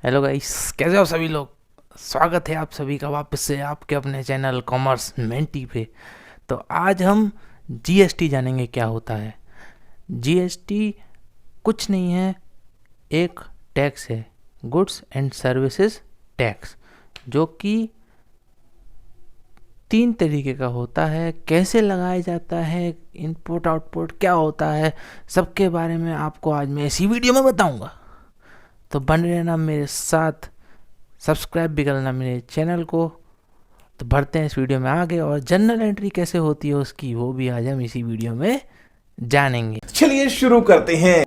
Hello guys, कैसे हो सभी लोग। स्वागत है आप सभी का वापस से आपके अपने चैनल कॉमर्स मेंटी पे। तो आज हम जीएसटी जानेंगे क्या होता है। जीएसटी कुछ नहीं है, एक टैक्स है, गुड्स एंड सर्विसेज टैक्स, जो कि 3 तरीके का होता है। कैसे लगाया जाता है, इनपुट आउटपुट क्या होता है, सबके बारे में आपको आज मैं इसी वीडियो में बताऊंगा। तो बने रहना मेरे साथ, सब्सक्राइब भी करना मेरे चैनल को। तो बढ़ते हैं इस वीडियो में आगे, और जर्नल एंट्री कैसे होती है उसकी वो भी आज हम इसी वीडियो में जानेंगे। चलिए शुरू करते हैं।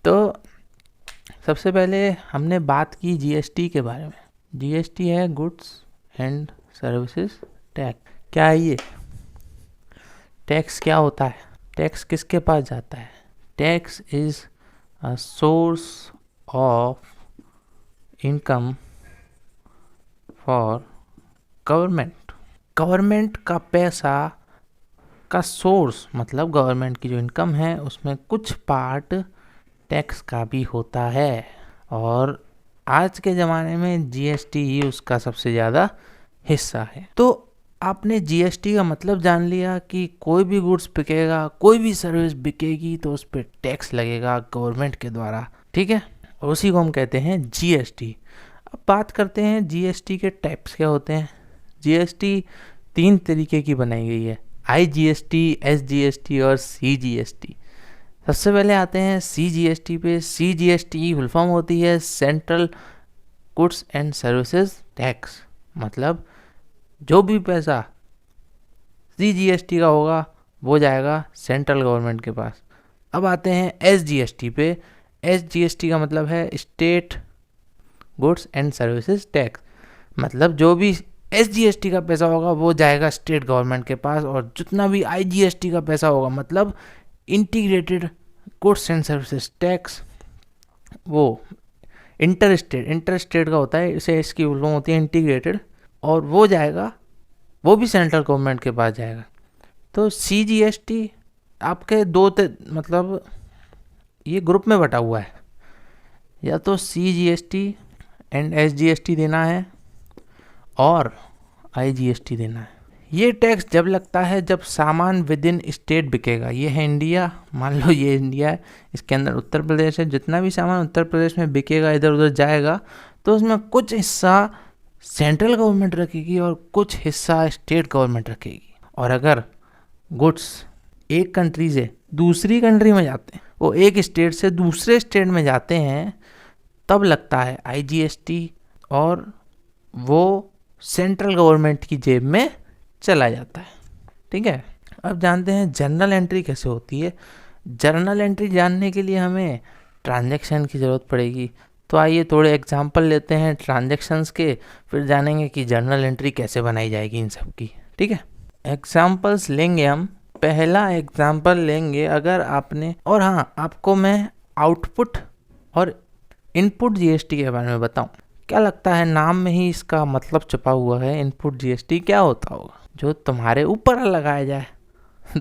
तो सबसे पहले हमने बात की जीएसटी के बारे में। जीएसटी है गुड्स एंड सर्विसेज टैक्स। क्या है ये? टैक्स क्या होता है? टैक्स किसके पास जाता है? Tax is a source of income for government. Government का पैसा का सोर्स मतलब गवर्नमेंट की जो इनकम है उसमें कुछ पार्ट टैक्स का भी होता है, और आज के ज़माने में जीएसटी ही उसका सबसे ज़्यादा हिस्सा है। तो आपने जीएसटी का मतलब जान लिया कि कोई भी गुड्स बिकेगा, कोई भी सर्विस बिकेगी तो उस पर टैक्स लगेगा गवर्नमेंट के द्वारा, ठीक है। और उसी को हम कहते हैं जीएसटी। अब बात करते हैं जीएसटी के टाइप्स क्या होते हैं। जीएसटी 3 तरीके की बनाई गई है, आईजीएसटी, एसजीएसटी और सीजीएसटी। सबसे पहले आते हैं सीजीएसटी पे। सीजीएसटी की फुल फॉर्म होती है central goods and services tax. मतलब जो भी पैसा सीजीएसटी का होगा वो जाएगा सेंट्रल गवर्नमेंट के पास। अब आते हैं एसजीएसटी पे। एसजीएसटी का मतलब है state goods and services tax. मतलब जो भी एसजीएसटी का पैसा होगा वो जाएगा स्टेट गवर्नमेंट के पास, और जितना भी आईजीएसटी का पैसा होगा मतलब integrated goods and services tax, वो इंटर स्टेट का होता है, इसे इसकी फुल फॉर्म होती है इंटीग्रेटेड, और वो जाएगा, वो भी सेंट्रल गवर्नमेंट के पास जाएगा। तो सीजीएसटी आपके मतलब ये ग्रुप में बटा हुआ है, या तो सीजीएसटी एंड एसजीएसटी देना है और आईजीएसटी देना है। ये टैक्स जब लगता है जब सामान विद इन स्टेट बिकेगा। ये है इंडिया, मान लो ये इंडिया है, इसके अंदर उत्तर प्रदेश है, जितना भी सामान उत्तर प्रदेश में बिकेगा, इधर उधर जाएगा, तो उसमें कुछ हिस्सा सेंट्रल गवर्नमेंट रखेगी और कुछ हिस्सा स्टेट गवर्नमेंट रखेगी। और अगर गुड्स एक कंट्री से दूसरी कंट्री में जाते हैं, वो एक स्टेट से दूसरे स्टेट में जाते हैं, तब लगता है आईजीएसटी, और वो सेंट्रल गवर्नमेंट की जेब में चला जाता है, ठीक है। अब जानते हैं जर्नल एंट्री कैसे होती है। जर्नल एंट्री जानने के लिए हमें ट्रांजैक्शन की ज़रूरत पड़ेगी। तो आइए थोड़े एग्जांपल लेते हैं ट्रांजैक्शंस के, फिर जानेंगे कि जर्नल एंट्री कैसे बनाई जाएगी इन सब की, ठीक है। एग्जांपल्स लेंगे हम। पहला एग्जांपल लेंगे, अगर आपने, और हाँ आपको मैं आउटपुट और इनपुट जीएसटी के बारे में बताऊं। क्या लगता है नाम में ही इसका मतलब छुपा हुआ है। इनपुट जीएसटी क्या होता होगा? जो तुम्हारे ऊपर लगाया जाए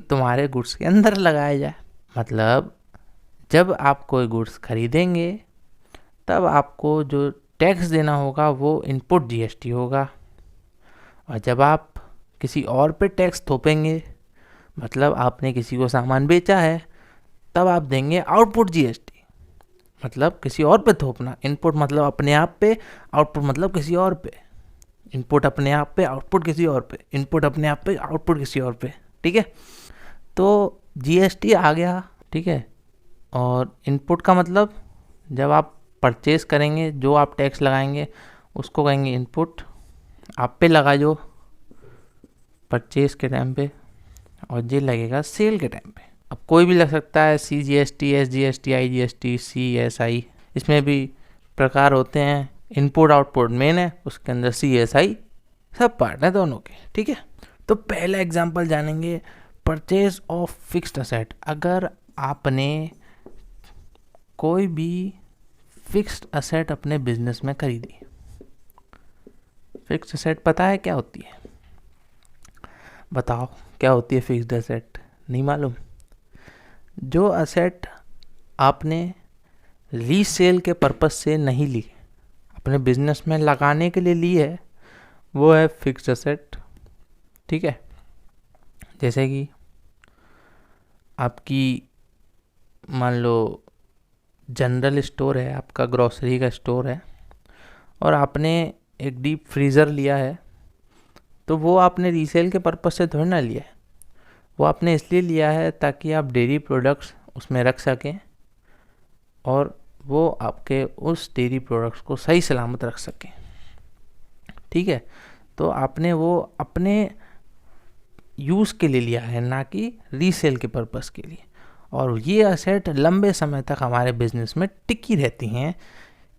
तुम्हारे गुड्स के अंदर लगाया जाए। मतलब जब आप कोई गुड्स खरीदेंगे तब आपको जो टैक्स देना होगा वो इनपुट जीएसटी होगा, और जब आप किसी और पे टैक्स थोपेंगे, मतलब आपने किसी को सामान बेचा है, तब आप देंगे आउटपुट जीएसटी। मतलब किसी और पे थोपना। इनपुट मतलब अपने आप पे, आउटपुट मतलब किसी और पे। इनपुट अपने आप पे, आउटपुट किसी और पे। इनपुट अपने आप पे, आउटपुट किसी और पे, ठीक है। तो जीएसटी आ गया, ठीक है। और इनपुट का मतलब जब आप परचेस करेंगे, जो आप टैक्स लगाएंगे उसको कहेंगे इनपुट। आप पे लगा जो परचेस के टाइम पे, और ये लगेगा सेल के टाइम पे। अब कोई भी लग सकता है, सीजीएसटी, एसजीएसटी, आईजीएसटी, सीएसआई, इसमें भी प्रकार होते हैं। इनपुट आउटपुट मेन है, उसके अंदर सीएसआई सब पार्ट है दोनों के, ठीक है। तो पहला एग्जांपल जानेंगे, परचेज ऑफ फिक्स्ड असेट। अगर आपने कोई भी फिक्स्ड असेट अपने बिजनेस में खरीदी। फिक्स्ड असेट पता है क्या होती है? बताओ क्या होती है फिक्स्ड एसेट? नहीं मालूम? जो एसेट आपने रीसेल के पर्पस से नहीं ली, अपने बिजनेस में लगाने के लिए ली है, वो है फिक्स्ड एसेट। ठीक है, जैसे कि आपकी मान लो जनरल स्टोर है, आपका ग्रोसरी का स्टोर है, और आपने एक डीप फ्रीज़र लिया है, तो वो आपने रीसेल के पर्पस से थोड़ी ना लिया है, वो आपने इसलिए लिया है ताकि आप डेयरी प्रोडक्ट्स उसमें रख सकें और वो आपके उस डेयरी प्रोडक्ट्स को सही सलामत रख सकें। ठीक है, तो आपने वो अपने यूज़ के लिए लिया है, ना कि रीसेल के पर्पस के लिए। और ये एसेट लंबे समय तक हमारे बिजनेस में टिकी रहती हैं।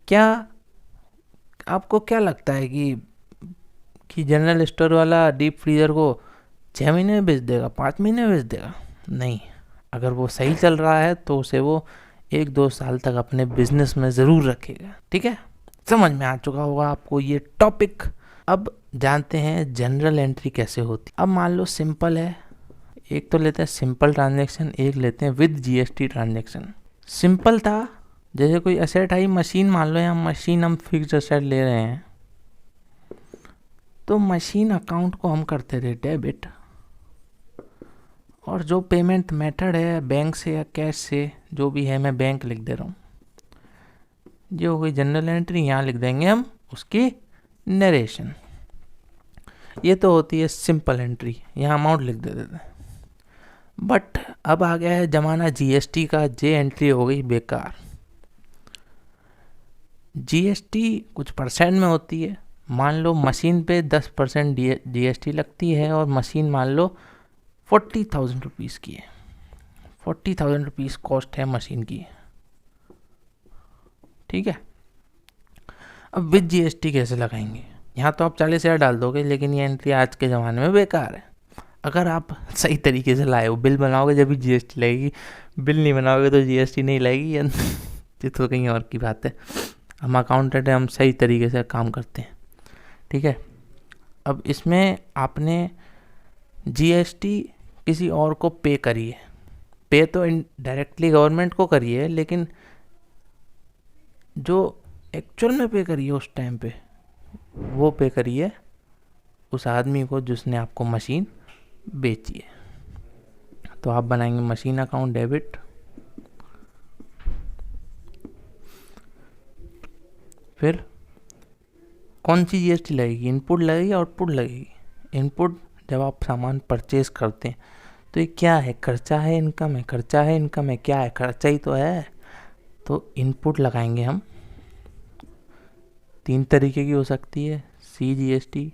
क्या आपको क्या लगता है कि जनरल स्टोर वाला डीप फ्रीज़र को 6 महीने में बेच देगा, 5 महीने में बेच देगा? नहीं, अगर वो सही चल रहा है तो उसे वो 1-2 साल तक अपने बिजनेस में ज़रूर रखेगा। ठीक है, समझ में आ चुका होगा आपको ये टॉपिक। अब जानते हैं जनरल एंट्री कैसे होती। अब मान लो सिंपल है, एक तो लेते हैं सिंपल ट्रांजैक्शन, एक लेते हैं विद जीएसटी ट्रांजैक्शन। सिंपल था, जैसे कोई एसेट आई, मशीन मान लो, यहाँ मशीन हम फिक्स्ड एसेट ले रहे हैं, तो मशीन अकाउंट को हम करते थे डेबिट, और जो पेमेंट मेथड है बैंक से या कैश से, जो भी है, मैं बैंक लिख दे रहा हूँ। जो हो गई जनरल एंट्री, यहाँ लिख देंगे हम उसकी नरेशन। ये तो होती है सिंपल एंट्री, यहाँ अमाउंट लिख देते थे। बट अब आ गया है ज़माना जीएसटी का, जे एंट्री हो गई बेकार। जीएसटी कुछ परसेंट में होती है। मान लो मशीन पे 10% जीएसटी लगती है, और मशीन मान लो 40,000 रुपीज़ की है। 40,000 रुपीज़ कॉस्ट है मशीन की। ठीक है, अब विद जीएसटी कैसे लगाएंगे? यहाँ तो आप 40,000 डाल दोगे, लेकिन ये एंट्री आज के ज़माने में बेकार है। अगर आप सही तरीके से लाए हो, बिल बनाओगे जब भी जीएसटी लगेगी, बिल नहीं बनाओगे तो जीएसटी नहीं लगेगी। ये तो कहीं और की बात है। हम अकाउंटेंट हैं, हम सही तरीके से काम करते हैं। ठीक है, अब इसमें आपने जीएसटी किसी और को पे करी है, पे तो डायरेक्टली गवर्नमेंट को करी है, लेकिन जो एक्चुअल में पे करी है उस टाइम पे, वो पे करी है उस आदमी को जिसने आपको मशीन बेची है। तो आप बनाएंगे मशीन अकाउंट डेबिट, फिर कौन सी जीएसटी लगेगी? इनपुट लगेगी, आउटपुट लगेगी? इनपुट जब आप सामान परचेज करते हैं तो ये क्या है? खर्चा है, इनकम है? खर्चा है, इनकम है? क्या है? खर्चा ही तो है। तो इनपुट लगाएंगे हम। 3 तरीके की हो सकती है, CGST,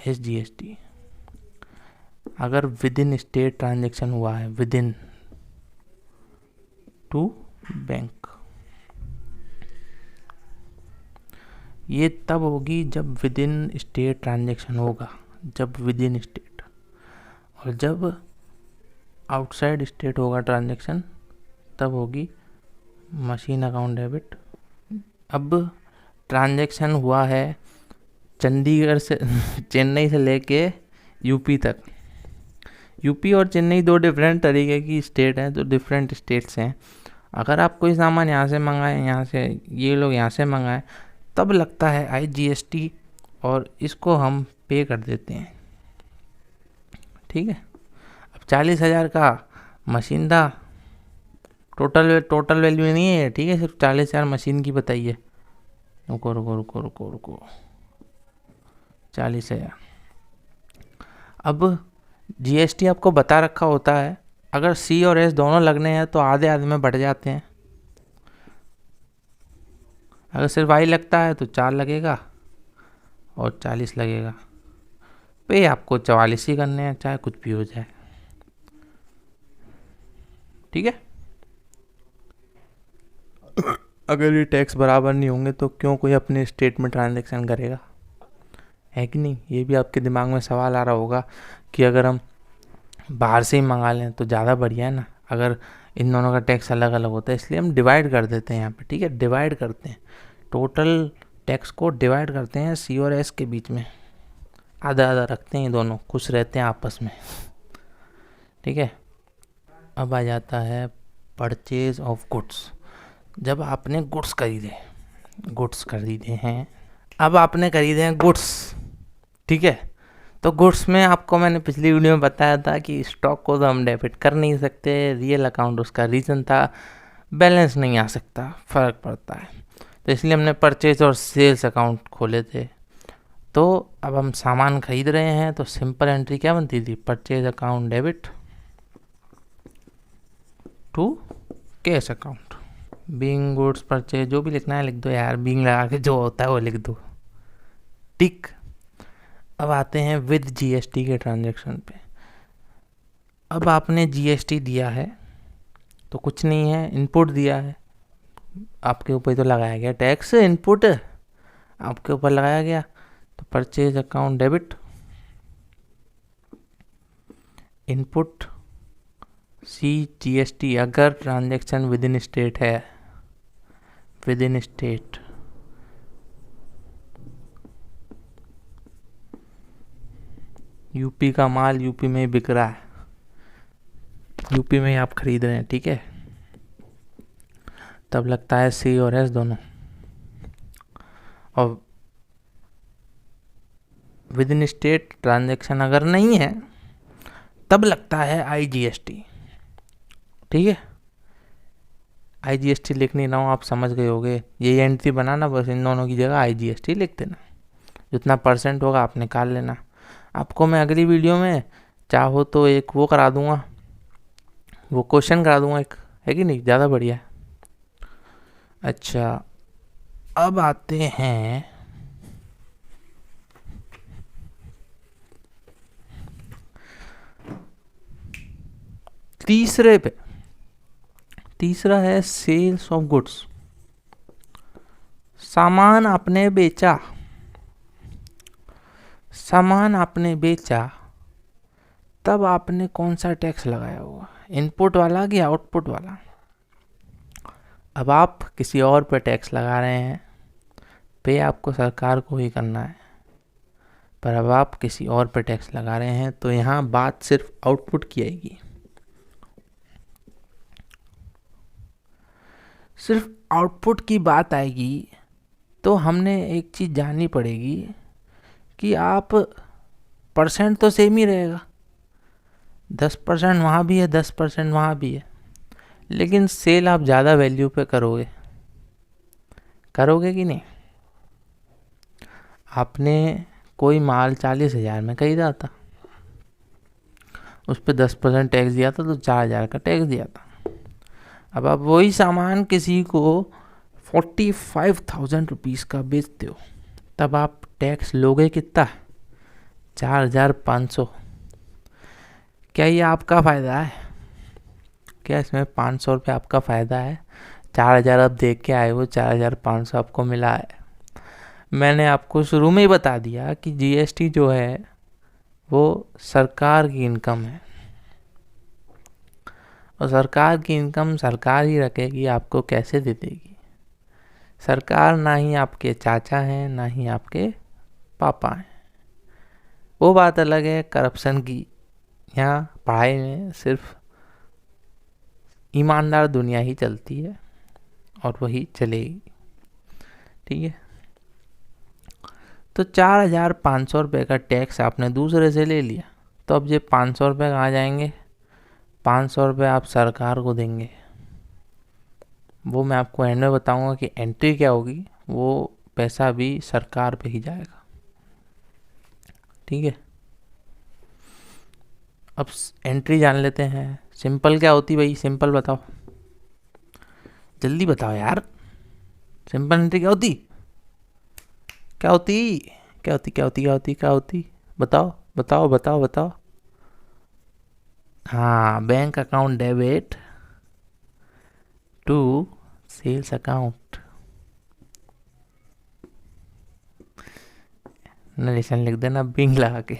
SGST। अगर विद इन स्टेट ट्रांजेक्शन हुआ है, विद इन टू बैंक, ये तब होगी जब विद इन स्टेट ट्रांजेक्शन होगा, जब विद इन स्टेट। और जब आउटसाइड स्टेट होगा ट्रांजेक्शन, तब होगी मशीन अकाउंट डेबिट। अब ट्रांजेक्शन हुआ है चंडीगढ़ से चेन्नई से लेके यूपी तक। यूपी और चेन्नई 2 डिफरेंट तरीके की स्टेट हैं, तो डिफरेंट स्टेट्स हैं। अगर आप कोई सामान यहाँ से मंगाएं, यहाँ से ये लोग यहाँ से मंगाएं, तब लगता है IGST, और इसको हम पे कर देते हैं। ठीक है, अब 40,000 का मशीन था, टोटल वैल्यू नहीं है, ठीक है, सिर्फ 40,000 मशीन की बताइए। रुको रुको रुको रुको रुको 40,000। अब GST आपको बता रखा होता है, अगर C और S दोनों लगने हैं तो आधे आधे में बढ़ जाते हैं। अगर सिर्फ I लगता है तो 4 लगेगा और 40 लगेगा। पे आपको 44 ही करने हैं, चाहे कुछ भी हो जाए। ठीक है, अगर ये टैक्स बराबर नहीं होंगे तो क्यों कोई अपने स्टेट में ट्रांजैक्शन करेगा? है कि नहीं? ये भी आपके दिमाग में सवाल आ रहा होगा कि अगर हम बाहर से ही मंगा लें तो ज़्यादा बढ़िया है ना, अगर इन दोनों का टैक्स अलग अलग होता है। इसलिए हम डिवाइड कर देते हैं यहाँ पे। ठीक है, डिवाइड करते हैं, टोटल टैक्स को डिवाइड करते हैं C और S के बीच में। आधा आधा रखते हैं, दोनों खुश रहते हैं आपस में, ठीक है। अब आ जाता है परचेज ऑफ गुड्स। जब आपने गुड्स खरीदे हैं, अब आपने खरीदे हैं गुड्स, ठीक है। तो गुड्स में आपको मैंने पिछली वीडियो में बताया था कि स्टॉक को तो हम डेबिट कर नहीं सकते, रियल अकाउंट उसका रीज़न था, बैलेंस नहीं आ सकता, फ़र्क पड़ता है। तो इसलिए हमने परचेज और सेल्स अकाउंट खोले थे। तो अब हम सामान खरीद रहे हैं, तो सिंपल एंट्री क्या बनती थी, purchase account debit to cash account, being goods purchase, जो भी लिखना है लिख दो यार, बीइंग लगा के जो होता है वो लिख दो, टिक। अब आते हैं विद जीएसटी के ट्रांजैक्शन पे। अब आपने जीएसटी दिया है तो कुछ नहीं है, इनपुट दिया है, आपके ऊपर तो लगाया गया टैक्स, इनपुट आपके ऊपर लगाया गया। तो purchase account debit, input C GST, अगर transaction with in state within इन स्टेट, यूपी का माल यूपी में ही बिक रहा है, यूपी में ही आप खरीद रहे हैं, ठीक है, तब लगता है सी और एस दोनों। और विद इन स्टेट ट्रांजैक्शन अगर नहीं है तब लगता है आईजीएसटी, ठीक है। आईजीएसटी लिख नहीं रहा हूँ, आप समझ गए होगे, यही एंट्री बनाना, बस इन दोनों की जगह आईजीएसटी लिख देना, जितना परसेंट होगा आप निकाल लेना। आपको मैं अगली वीडियो में चाहो तो एक वो करा दूंगा, वो क्वेश्चन करा दूंगा एक, है कि नहीं, ज़्यादा बढ़िया है। अच्छा, अब आते हैं तीसरे पे। तीसरा है सेल्स ऑफ गुड्स। सामान आपने बेचा, सामान आपने बेचा, तब आपने कौन सा टैक्स लगाया होगा, इनपुट वाला कि आउटपुट वाला। अब आप किसी और पे टैक्स लगा रहे हैं, पे आपको सरकार को ही करना है, पर अब आप किसी और पे टैक्स लगा रहे हैं, तो यहाँ बात सिर्फ आउटपुट की आएगी, सिर्फ आउटपुट की बात आएगी। तो हमने एक चीज़ जाननी पड़ेगी कि आप परसेंट तो सेम ही रहेगा, 10% वहाँ भी है, 10% वहाँ भी है, लेकिन सेल आप ज़्यादा वैल्यू पे करोगे, करोगे कि नहीं। आपने कोई माल 40,000 में खरीदा था, उस पर 10% टैक्स दिया था, तो 4,000 का टैक्स दिया था। अब आप वही सामान किसी को 45,000 रुपीज़ का बेचते हो, तब आप टैक्स लोगे कितना, 4,500। क्या ये आपका फ़ायदा है, क्या इसमें 500 रुपये आपका फ़ायदा है। 4,000 आप देख के आए हो, 4,500 आपको मिला है। मैंने आपको शुरू में ही बता दिया कि जीएसटी जो है वो सरकार की इनकम है, और सरकार की इनकम सरकार ही रखेगी, आपको कैसे दे देगी। सरकार ना ही आपके चाचा हैं, ना ही आपके पापा हैं। वो बात अलग है करप्शन की, यहाँ पढ़ाई में सिर्फ ईमानदार दुनिया ही चलती है और वही चलेगी, ठीक है। तो 4,500 रुपये का टैक्स आपने दूसरे से ले लिया, तो अब ये 500 रुपये कहाँ जाएंगे, 500 रुपये आप सरकार को देंगे। वो मैं आपको एंड में बताऊंगा कि एंट्री क्या होगी, वो पैसा भी सरकार पे ही जाएगा, ठीक है। अब एंट्री जान लेते हैं। सिंपल क्या होती भाई, सिंपल बताओ, जल्दी बताओ यार, सिंपल एंट्री क्या होती, क्या होती, क्या होती, क्या होती, क्या होती, क्या होती, बताओ बताओ बताओ बताओ। हाँ, bank account debit to sales account, narration लिख देना बिंग लगा के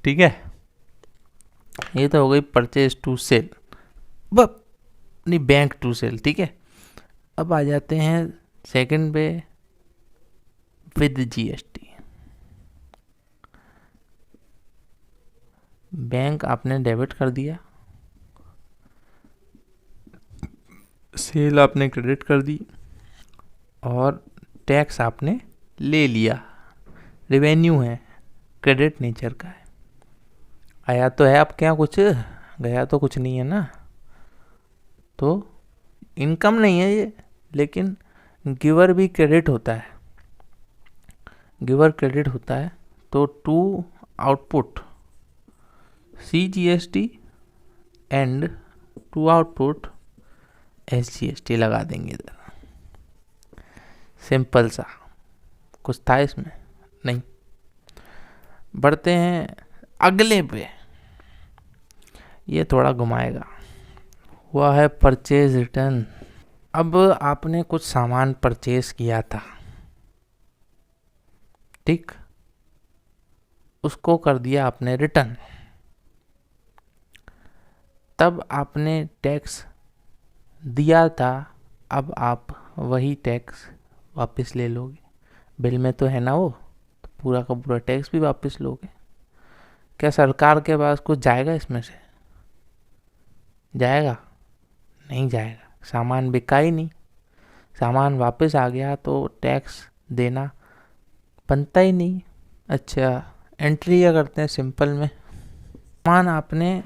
ठीक है। ये तो हो गई परचेज टू सेल, नहीं बैंक टू सेल, ठीक है। अब आ जाते हैं सेकंड पे, विद जीएसटी। बैंक आपने डेबिट कर दिया, सेल आपने क्रेडिट कर दी, और टैक्स आपने ले लिया। रेवेन्यू है, क्रेडिट नेचर का है। आया तो है आपके यहाँ कुछ, गया तो कुछ नहीं है ना। तो इनकम नहीं है ये, लेकिन गिवर भी क्रेडिट होता है, गिवर क्रेडिट होता है। तो to output CGST and to output SGST लगा देंगे इधर। सिंपल सा, कुछ था इसमें नहीं। बढ़ते हैं अगले पे, ये थोड़ा घुमाएगा। हुआ है परचेज रिटर्न। अब आपने कुछ सामान परचेज किया था, ठीक, उसको कर दिया आपने रिटर्न। तब आपने टैक्स दिया था, अब आप वही टैक्स वापस ले लोगे। बिल में तो है ना वो, तो पूरा का पूरा टैक्स भी वापस लोगे। क्या सरकार के पास कुछ जाएगा इसमें से? जाएगा? नहीं जाएगा। सामान बिका ही नहीं, सामान वापस आ गया तो टैक्स देना बनता ही नहीं। अच्छा, एंट्री क्या करते हैं सिंपल में, सामान आपने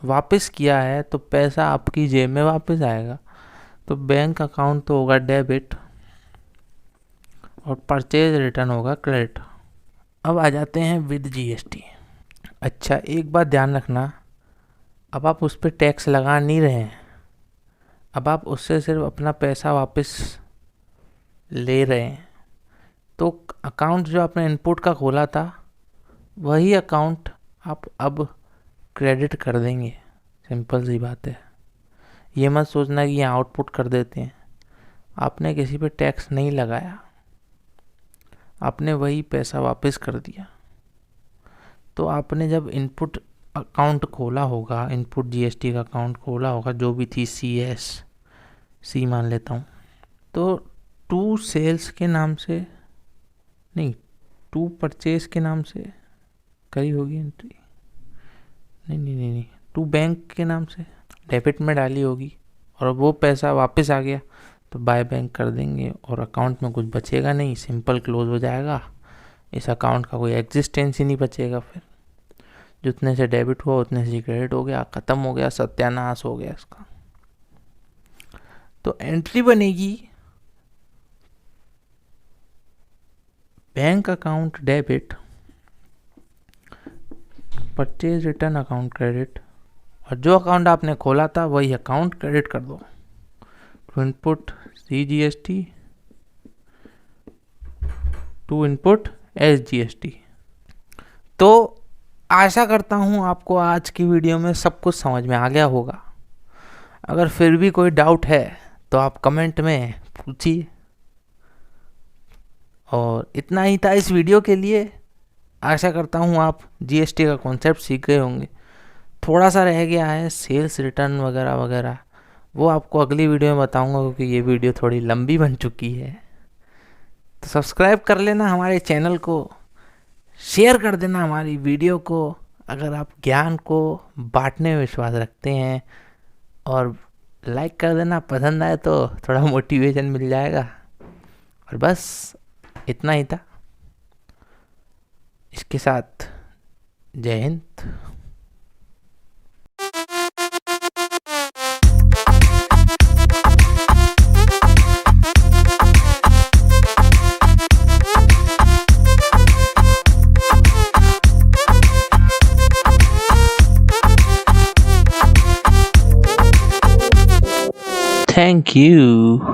वापस किया है तो पैसा आपकी जेब में वापस आएगा। तो बैंक अकाउंट तो होगा डेबिट और परचेज रिटर्न होगा क्रेडिट। अब आ जाते हैं विद GST। अच्छा, एक बात ध्यान रखना, अब आप उस पर टैक्स लगा नहीं रहे हैं, अब आप उससे सिर्फ अपना पैसा वापस ले रहे हैं। तो अकाउंट जो आपने इनपुट का खोला था, वही अकाउंट आप अब क्रेडिट कर देंगे। सिंपल सी बात है। ये मत सोचना कि ये आउटपुट कर देते हैं। आपने किसी पे टैक्स नहीं लगाया, आपने वही पैसा वापस कर दिया। तो आपने जब इनपुट अकाउंट खोला होगा, इनपुट GST का अकाउंट खोला होगा, जो भी थी C मान लेता हूँ, तो टू सेल्स के नाम से नहीं, टू परचेज के नाम से करी होगी एंट्री। नहीं, टू बैंक के नाम से डेबिट में डाली होगी, और वो पैसा वापस आ गया तो बाय बैंक कर देंगे और अकाउंट में कुछ बचेगा नहीं, सिंपल क्लोज हो जाएगा। इस अकाउंट का कोई एग्जिस्टेंस ही नहीं बचेगा। फिर जितने से डेबिट हुआ उतने से क्रेडिट हो गया, ख़त्म हो गया, सत्यानाश हो गया इसका। तो एंट्री बनेगी bank account debit, purchase return account credit, और जो अकाउंट आपने खोला था वही अकाउंट क्रेडिट कर दो। To input CGST, to input SGST। तो आशा करता हूँ आपको आज की वीडियो में सब कुछ समझ में आ गया होगा। अगर फिर भी कोई डाउट है तो आप कमेंट में पूछिए। और इतना ही था इस वीडियो के लिए। आशा करता हूँ आप GST का कॉन्सेप्ट सीख गए होंगे। थोड़ा सा रह गया है सेल्स रिटर्न वगैरह वगैरह, वो आपको अगली वीडियो में बताऊंगा, क्योंकि ये वीडियो थोड़ी लंबी बन चुकी है। तो सब्सक्राइब कर लेना हमारे चैनल को, शेयर कर देना हमारी वीडियो को अगर आप ज्ञान को बांटने में विश्वास रखते हैं, और लाइक कर देना पसंद आए तो थोड़ा मोटिवेशन मिल जाएगा। और बस इतना ही था। इसके साथ जय हिंद। Thank you.